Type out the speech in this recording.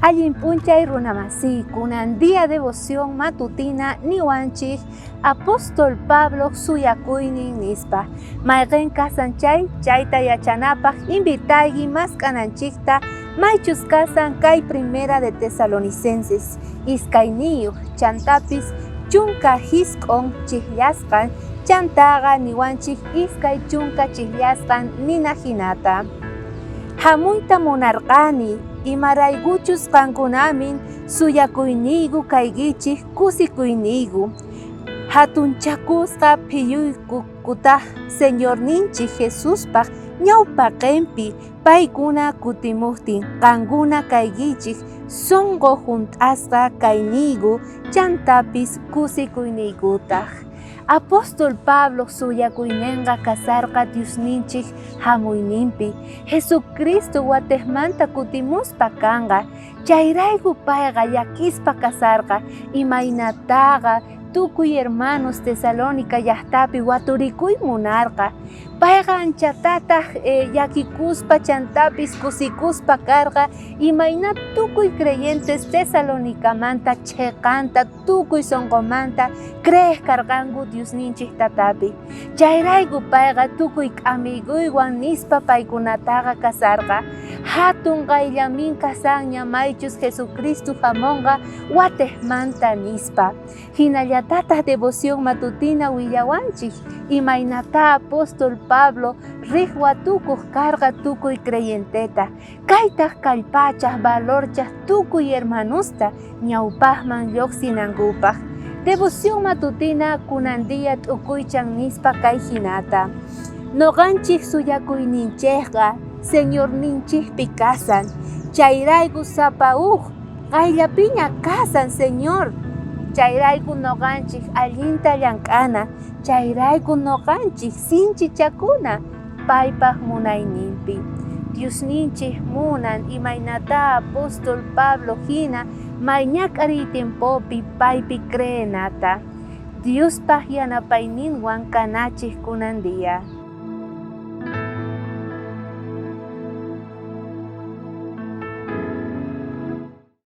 Allin punchay runamasi, kunan día devoción matutina niwanchik, apóstol Pablo suyakuynin nispa. Mayqin kasanchay, chayta yachanapaq invitaygi maskananchikta, maychus kasan kay primera de Tesalonicenses, iskayniyuq chantapis chunka hisk'on chihllasqan, chantaqa niwanchik iskay chunka chihllasqan nina hinata. Hamuyta munarqani, imaraykuchus qankunamin suyakuynigu kaykichik kusikuynigu. Hatunchakusqa phiyuykukutaq Señorninchik Jesuspaq ñawpaqinpi paykuna kutimuqtin qankuna kaykichik sonqo hunt'asqa kaynigu chantapis kusikuynigutaq. Apóstol Pablo suyakuyninqa kasarqa Diosninchik hamuyninpi, Jesucristo watejmanta kutimuspa kanqa, chayrayku payqa llakispa kasarqa, imaynataqa tukuy hermanos Tesalónica llaqtapi waturikuy munarqa. Payqa anchatataq llakikuspa chantapis kusikuspa karqa, imayna tukuy creyentes Tesalónicamanta chhiqanta tukuy sonqomanta creek karqanku Diosninchik tatapi. Chayrayku payqa tukuy k'amiguywan nispa paykunataqa kasarqa, hatun qayllamin kasanña maychus Jesucristo hamunqa watejmanta nispa. Hinallatataq devoción matutina willawanchik, imaynata apóstol Pablo riq watukuq karqa tukuy creyenteta, kaytaq kallpachaq valorchaq tukuy hermanusta ñawpaqman lluqsinankupaq. Devoción matutina kunan día t'ukuychan nispa kay hinata. Noqanchik suyakuyninchikqa Señorninchikpi kasan, chayrayku sapa qayllapiña kasan Señor. Chayrayku noqanchik allinta llank'ana, chayrayku noqanchik sinchichakuna paypaq munayninpi. Diosninchik munan imaynata apóstol Pablo hina mayña k'ariy tiempopi paypi creenata. Diospaq yanapayninwan kanachik kunan día.